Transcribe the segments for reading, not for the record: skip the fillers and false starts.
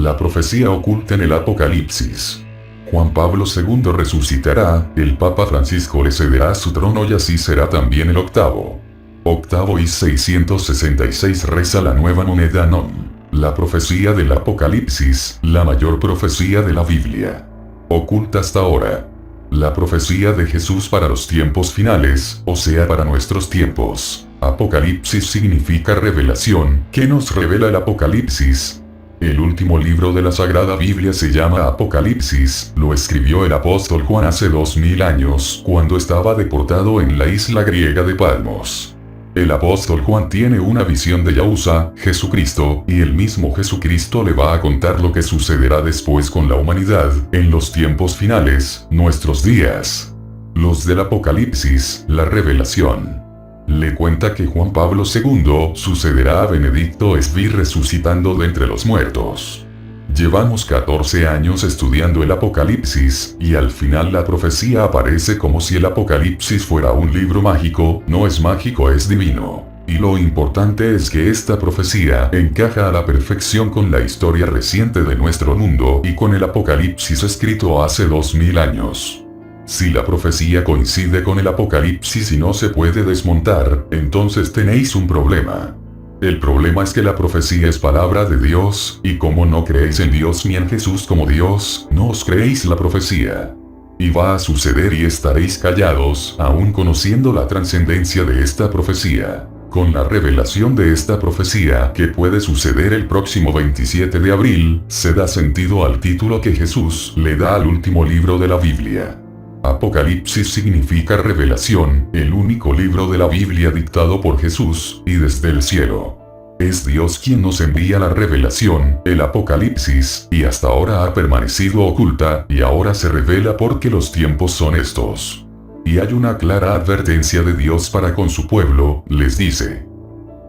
La profecía oculta en el Apocalipsis. Juan Pablo II resucitará, el Papa Francisco le cederá su trono y así será también el octavo. Octavo y 666 reza la nueva moneda Non. La profecía del Apocalipsis, la mayor profecía de la Biblia. Oculta hasta ahora. La profecía de Jesús para los tiempos finales, o sea para nuestros tiempos. Apocalipsis significa revelación. ¿Qué nos revela el Apocalipsis? El último libro de la Sagrada Biblia se llama Apocalipsis, lo escribió el apóstol Juan hace 2000 años, cuando estaba deportado en la isla griega de Patmos. El apóstol Juan tiene una visión de Yahushua, Jesucristo, y el mismo Jesucristo le va a contar lo que sucederá después con la humanidad, en los tiempos finales, nuestros días. Los del Apocalipsis, la revelación. Le cuenta que Juan Pablo II sucederá a Benedicto XVI resucitando de entre los muertos. Llevamos 14 años estudiando el Apocalipsis, y al final la profecía aparece como si el Apocalipsis fuera un libro mágico. No es mágico, es divino. Y lo importante es que esta profecía encaja a la perfección con la historia reciente de nuestro mundo y con el Apocalipsis escrito hace 2000 años. Si la profecía coincide con el Apocalipsis y no se puede desmontar, entonces tenéis un problema. El problema es que la profecía es palabra de Dios, y como no creéis en Dios ni en Jesús como Dios, no os creéis la profecía. Y va a suceder y estaréis callados, aún conociendo la trascendencia de esta profecía. Con la revelación de esta profecía, que puede suceder el próximo 27 de abril, se da sentido al título que Jesús le da al último libro de la Biblia. Apocalipsis significa revelación, el único libro de la Biblia dictado por Jesús, y desde el cielo. Es Dios quien nos envía la revelación, el Apocalipsis, y hasta ahora ha permanecido oculta, y ahora se revela porque los tiempos son estos. Y hay una clara advertencia de Dios para con su pueblo, les dice: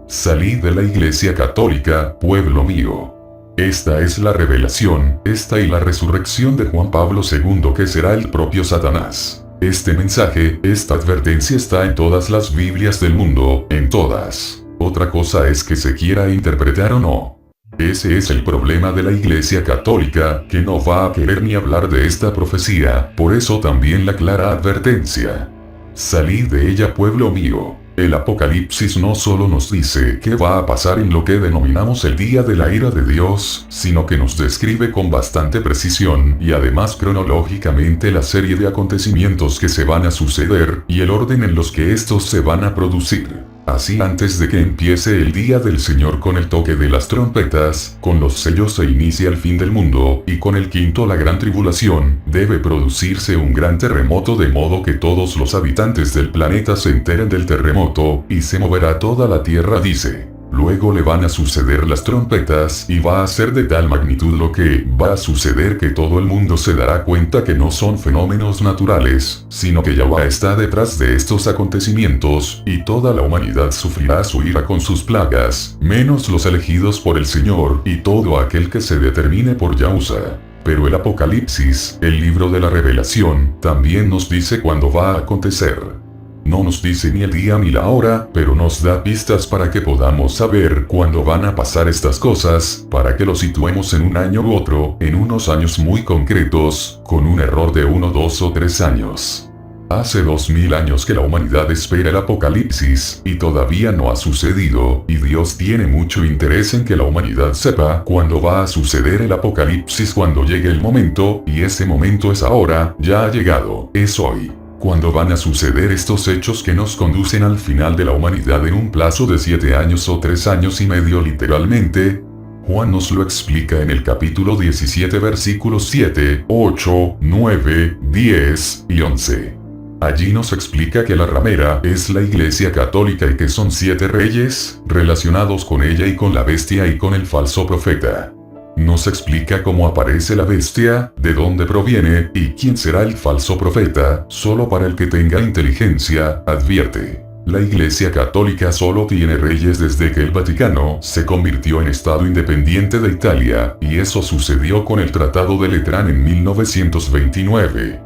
salid de la Iglesia Católica, pueblo mío. Esta es la revelación, esta y la resurrección de Juan Pablo II, que será el propio Satanás. Este mensaje, esta advertencia está en todas las Biblias del mundo, en todas. Otra cosa es que se quiera interpretar o no. Ese es el problema de la Iglesia Católica, que no va a querer ni hablar de esta profecía, por eso también la clara advertencia. Salid de ella, pueblo mío. El Apocalipsis no solo nos dice qué va a pasar en lo que denominamos el día de la ira de Dios, sino que nos describe con bastante precisión y además cronológicamente la serie de acontecimientos que se van a suceder y el orden en los que estos se van a producir. Así, antes de que empiece el día del Señor con el toque de las trompetas, con los sellos se inicia el fin del mundo, y con el quinto la gran tribulación, debe producirse un gran terremoto de modo que todos los habitantes del planeta se enteren del terremoto, y se moverá toda la tierra, dice. Luego le van a suceder las trompetas y va a ser de tal magnitud lo que va a suceder que todo el mundo se dará cuenta que no son fenómenos naturales, sino que Yahweh está detrás de estos acontecimientos, y toda la humanidad sufrirá su ira con sus plagas, menos los elegidos por el Señor y todo aquel que se determine por Yahushua. Pero el Apocalipsis, el libro de la revelación, también nos dice cuándo va a acontecer. No nos dice ni el día ni la hora, pero nos da pistas para que podamos saber cuándo van a pasar estas cosas, para que lo situemos en un año u otro, en unos años muy concretos, con un error de 1, 2 o 3 años. Hace 2000 años que la humanidad espera el Apocalipsis, y todavía no ha sucedido, y Dios tiene mucho interés en que la humanidad sepa cuándo va a suceder el Apocalipsis cuando llegue el momento, y ese momento es ahora, ya ha llegado, es hoy. Cuando van a suceder estos hechos que nos conducen al final de la humanidad en un plazo de 7 años o 3 años y medio literalmente. Juan nos lo explica en el capítulo 17 versículos 7, 8, 9, 10 y 11. Allí nos explica que la ramera es la Iglesia Católica y que son 7 reyes, relacionados con ella y con la bestia y con el falso profeta. Nos explica cómo aparece la bestia, de dónde proviene, y quién será el falso profeta, solo para el que tenga inteligencia, advierte. La Iglesia Católica solo tiene reyes desde que el Vaticano se convirtió en Estado independiente de Italia, y eso sucedió con el Tratado de Letrán en 1929.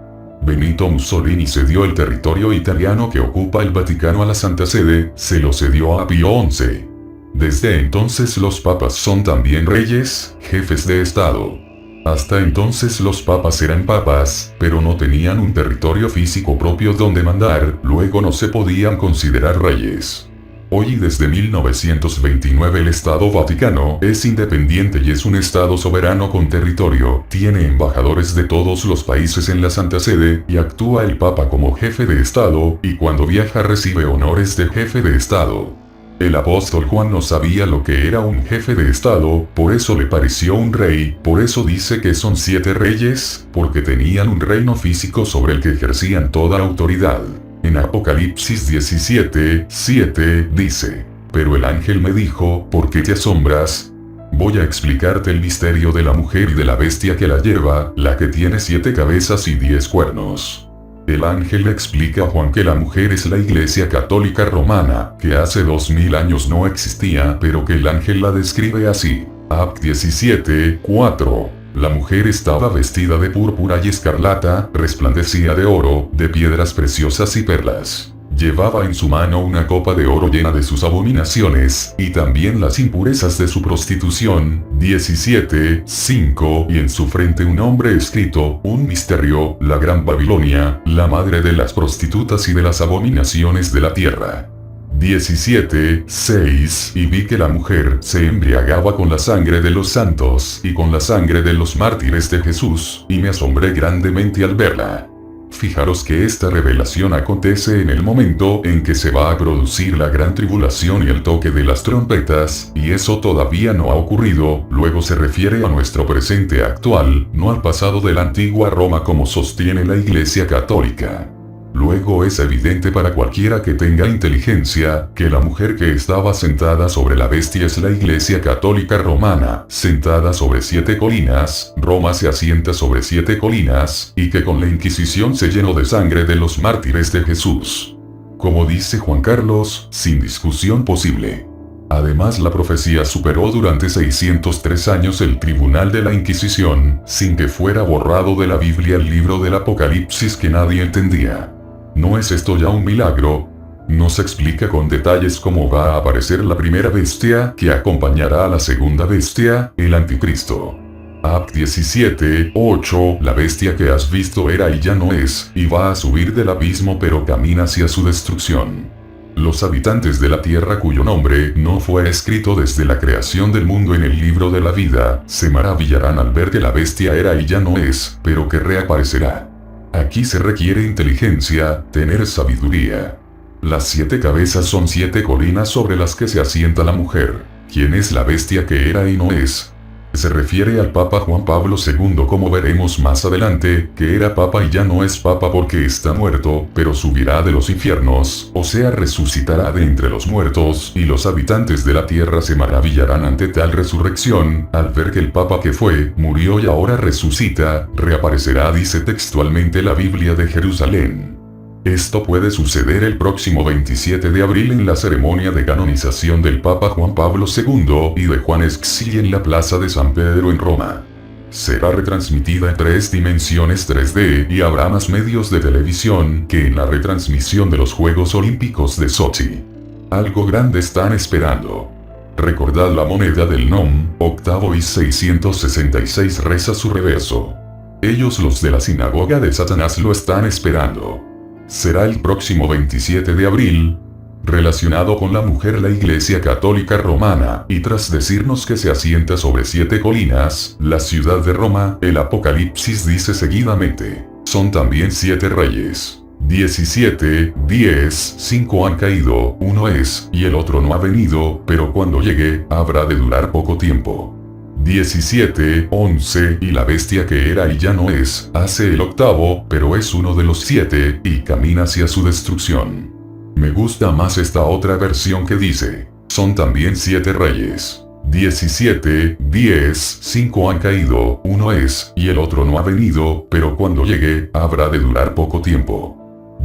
Benito Mussolini cedió el territorio italiano que ocupa el Vaticano a la Santa Sede, se lo cedió a Pío XI. Desde entonces los papas son también reyes, jefes de Estado. Hasta entonces los papas eran papas, pero no tenían un territorio físico propio donde mandar, luego no se podían considerar reyes. Hoy y desde 1929 el Estado Vaticano es independiente y es un Estado soberano con territorio, tiene embajadores de todos los países en la Santa Sede, y actúa el Papa como jefe de Estado, y cuando viaja recibe honores de jefe de Estado. El apóstol Juan no sabía lo que era un jefe de Estado, por eso le pareció un rey, por eso dice que son 7 reyes, porque tenían un reino físico sobre el que ejercían toda autoridad. En Apocalipsis 17:7 dice: pero el ángel me dijo, ¿por qué te asombras? Voy a explicarte el misterio de la mujer y de la bestia que la lleva, la que tiene 7 cabezas y 10 cuernos. El ángel le explica a Juan que la mujer es la Iglesia Católica Romana, que hace 2000 años no existía, pero que el ángel la describe así. Ap 17:4. La mujer estaba vestida de púrpura y escarlata, resplandecía de oro, de piedras preciosas y perlas. Llevaba en su mano una copa de oro llena de sus abominaciones, y también las impurezas de su prostitución. 17:5. Y en su frente un nombre escrito, un misterio, la Gran Babilonia, la madre de las prostitutas y de las abominaciones de la tierra. 17:6. Y vi que la mujer se embriagaba con la sangre de los santos y con la sangre de los mártires de Jesús, y me asombré grandemente al verla. Fijaros que esta revelación acontece en el momento en que se va a producir la gran tribulación y el toque de las trompetas, y eso todavía no ha ocurrido. Luego se refiere a nuestro presente actual, no al pasado de la antigua Roma como sostiene la Iglesia Católica. Luego es evidente para cualquiera que tenga inteligencia, que la mujer que estaba sentada sobre la bestia es la Iglesia Católica Romana, sentada sobre 7 colinas, Roma se asienta sobre 7 colinas, y que con la Inquisición se llenó de sangre de los mártires de Jesús. Como dice Juan Carlos, sin discusión posible. Además la profecía superó durante 603 años el tribunal de la Inquisición, sin que fuera borrado de la Biblia el libro del Apocalipsis que nadie entendía. ¿No es esto ya un milagro? No se explica con detalles cómo va a aparecer la primera bestia que acompañará a la segunda bestia, el anticristo. Ap 17:8. La bestia que has visto era y ya no es, y va a subir del abismo pero camina hacia su destrucción. Los habitantes de la tierra cuyo nombre no fue escrito desde la creación del mundo en el libro de la vida, se maravillarán al ver que la bestia era y ya no es, pero que reaparecerá. Aquí se requiere inteligencia, tener sabiduría. Las 7 cabezas son 7 colinas sobre las que se asienta la mujer. ¿Quién es la bestia que era y no es? Se refiere al Papa Juan Pablo II, como veremos más adelante, que era Papa y ya no es Papa porque está muerto, pero subirá de los infiernos, o sea resucitará de entre los muertos, y los habitantes de la tierra se maravillarán ante tal resurrección, al ver que el Papa que fue, murió y ahora resucita, reaparecerá, dice textualmente la Biblia de Jerusalén. Esto puede suceder el próximo 27 de abril en la ceremonia de canonización del Papa Juan Pablo II y de Juan Sciascia en la Plaza de San Pedro en Roma. Será retransmitida en 3 dimensiones 3D y habrá más medios de televisión que en la retransmisión de los Juegos Olímpicos de Sochi. Algo grande están esperando. Recordad la moneda del NOM, octavo y 666 reza su reverso. Ellos los de la sinagoga de Satanás lo están esperando. Será el próximo 27 de abril, relacionado con la mujer la Iglesia Católica Romana, y tras decirnos que se asienta sobre 7 colinas, la ciudad de Roma, el Apocalipsis dice seguidamente, son también 7 reyes. 17:10, 5 han caído, uno es, y el otro no ha venido, pero cuando llegue, habrá de durar poco tiempo. 17:11, y la bestia que era y ya no es, hace el octavo, pero es uno de los 7, y camina hacia su destrucción. Me gusta más esta otra versión que dice, son también 7 reyes. 17:10, 5 han caído, uno es, y el otro no ha venido, pero cuando llegue, habrá de durar poco tiempo.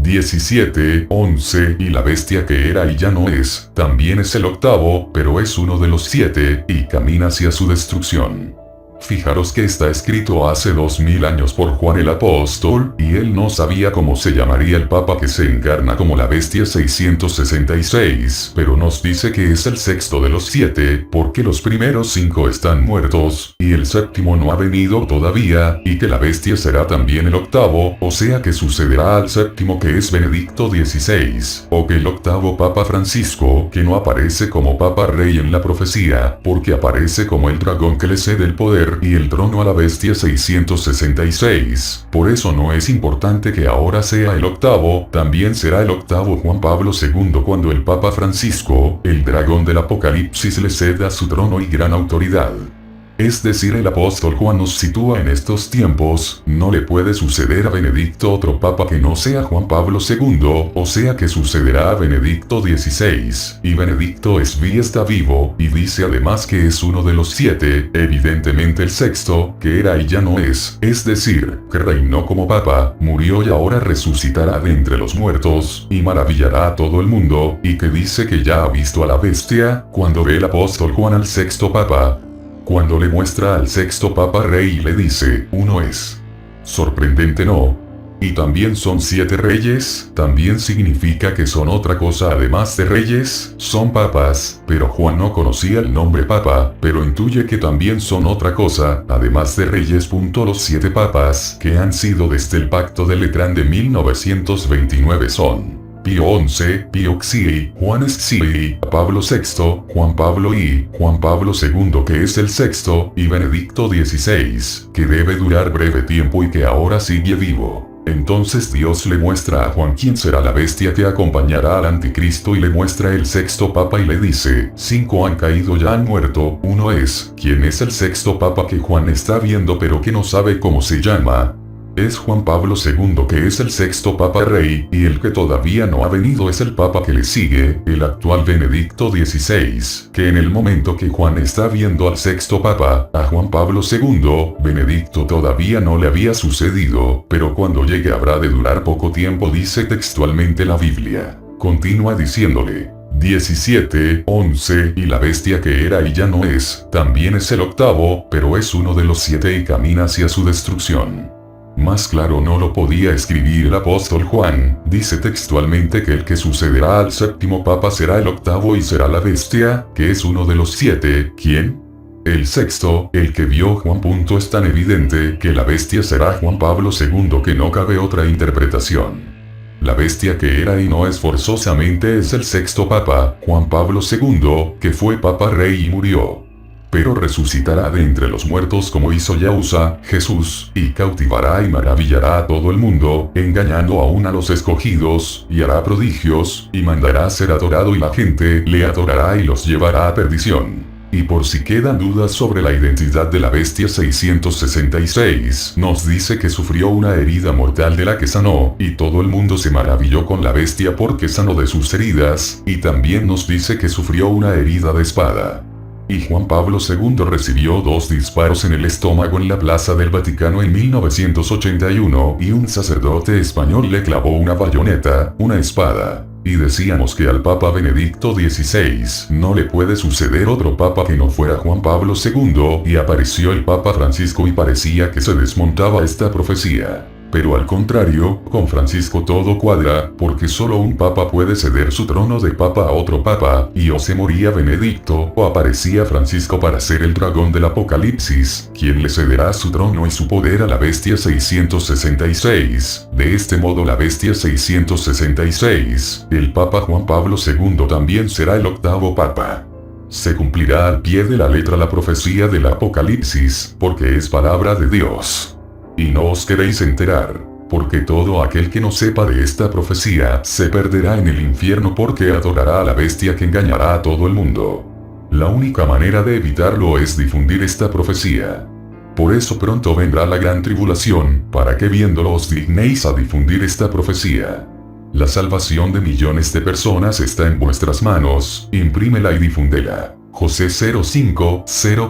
17:11, y la bestia que era y ya no es, también es el octavo, pero es uno de los 7, y camina hacia su destrucción. Fijaros que está escrito hace 2000 años por Juan el Apóstol, y él no sabía cómo se llamaría el Papa que se encarna como la bestia 666, pero nos dice que es el sexto de los 7, porque los primeros 5 están muertos, y el séptimo no ha venido todavía, y que la bestia será también el octavo, o sea que sucederá al séptimo que es Benedicto XVI, o que el octavo Papa Francisco, que no aparece como Papa Rey en la profecía, porque aparece como el dragón que le cede el poder y el trono a la bestia 666. Por eso no es importante que ahora sea el octavo, también será el octavo Juan Pablo II cuando el Papa Francisco, el dragón del Apocalipsis, le ceda su trono y gran autoridad. Es decir, el apóstol Juan nos sitúa en estos tiempos, no le puede suceder a Benedicto otro papa que no sea Juan Pablo II, o sea que sucederá a Benedicto XVI, y Benedicto está vivo, y dice además que es uno de los 7, evidentemente el sexto, que era y ya no es decir, que reinó como papa, murió y ahora resucitará de entre los muertos, y maravillará a todo el mundo, y que dice que ya ha visto a la bestia, cuando ve el apóstol Juan al sexto papa. Cuando le muestra al sexto Papa Rey y le dice, uno es. Sorprendente, ¿no? Y también son 7 reyes, también significa que son otra cosa además de reyes, son papas, pero Juan no conocía el nombre papa, pero intuye que también son otra cosa, además de reyes. Los 7 papas, que han sido desde el Pacto de Letrán de 1929 son Pío XI, Pío XI, Juan XI, Pablo VI, Juan Pablo I, Juan Pablo II que es el sexto, y Benedicto XVI, que debe durar breve tiempo y que ahora sigue vivo. Entonces Dios le muestra a Juan quién será la bestia que acompañará al anticristo y le muestra el sexto papa y le dice, 5 han caído ya han muerto, uno es, ¿quién es el sexto papa que Juan está viendo pero que no sabe cómo se llama? Es Juan Pablo II que es el sexto Papa Rey, y el que todavía no ha venido es el Papa que le sigue, el actual Benedicto XVI, que en el momento que Juan está viendo al sexto Papa, a Juan Pablo II, Benedicto todavía no le había sucedido, pero cuando llegue habrá de durar poco tiempo, dice textualmente la Biblia. Continúa diciéndole, 17, 11, y la bestia que era y ya no es, también es el octavo, pero es uno de los 7 y camina hacia su destrucción. Más claro no lo podía escribir el apóstol Juan, dice textualmente que el que sucederá al séptimo papa será el octavo y será la bestia, que es uno de los 7, ¿quién? El sexto, el que vio Juan. Es tan evidente que la bestia será Juan Pablo II que no cabe otra interpretación. La bestia que era y no es forzosamente es el sexto papa, Juan Pablo II, que fue papa rey y murió. Pero resucitará de entre los muertos como hizo Yahushua, Jesús, y cautivará y maravillará a todo el mundo, engañando aún a los escogidos, y hará prodigios, y mandará a ser adorado y la gente le adorará y los llevará a perdición. Y por si quedan dudas sobre la identidad de la bestia 666, nos dice que sufrió una herida mortal de la que sanó, y todo el mundo se maravilló con la bestia porque sanó de sus heridas, y también nos dice que sufrió una herida de espada. Y Juan Pablo II recibió 2 disparos en el estómago en la Plaza del Vaticano en 1981 y un sacerdote español le clavó una bayoneta, una espada. Y decíamos que al Papa Benedicto XVI no le puede suceder otro papa que no fuera Juan Pablo II, y apareció el Papa Francisco y parecía que se desmontaba esta profecía. Pero al contrario, con Francisco todo cuadra, porque solo un papa puede ceder su trono de papa a otro papa, y o se moría Benedicto, o aparecía Francisco para ser el dragón del Apocalipsis, quien le cederá su trono y su poder a la bestia 666. De este modo la bestia 666, el Papa Juan Pablo II también será el octavo papa. Se cumplirá al pie de la letra la profecía del Apocalipsis, porque es palabra de Dios. Y no os queréis enterar, porque todo aquel que no sepa de esta profecía se perderá en el infierno porque adorará a la bestia que engañará a todo el mundo. La única manera de evitarlo es difundir esta profecía. Por eso pronto vendrá la gran tribulación, para que viéndolo os dignéis a difundir esta profecía. La salvación de millones de personas está en vuestras manos, imprímela y difúndela. José 05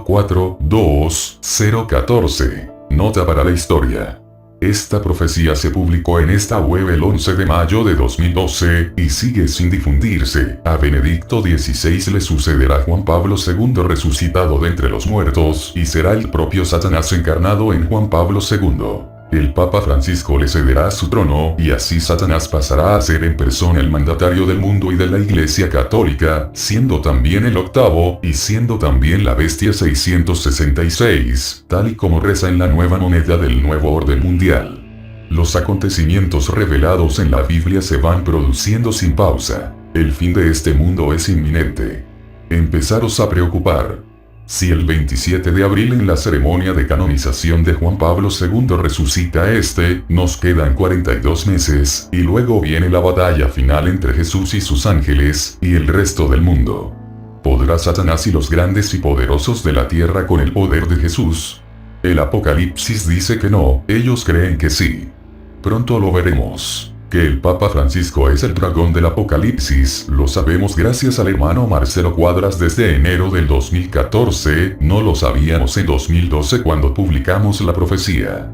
04 2 014. Nota para la historia. Esta profecía se publicó en esta web el 11 de mayo de 2012, y sigue sin difundirse. A Benedicto XVI le sucederá Juan Pablo II resucitado de entre los muertos, y será el propio Satanás encarnado en Juan Pablo II. El Papa Francisco le cederá su trono, y así Satanás pasará a ser en persona el mandatario del mundo y de la Iglesia Católica, siendo también el octavo, y siendo también la bestia 666, tal y como reza en la nueva moneda del nuevo orden mundial. Los acontecimientos revelados en la Biblia se van produciendo sin pausa. El fin de este mundo es inminente. Empezaros a preocupar. Si el 27 de abril en la ceremonia de canonización de Juan Pablo II resucita nos quedan 42 meses, y luego viene la batalla final entre Jesús y sus ángeles, y el resto del mundo. ¿Podrá Satanás y los grandes y poderosos de la tierra con el poder de Jesús? El Apocalipsis dice que no, ellos creen que sí. Pronto lo veremos. Que el Papa Francisco es el dragón del Apocalipsis, lo sabemos gracias al hermano Marcelo Cuadras desde enero del 2014, no lo sabíamos en 2012 cuando publicamos la profecía.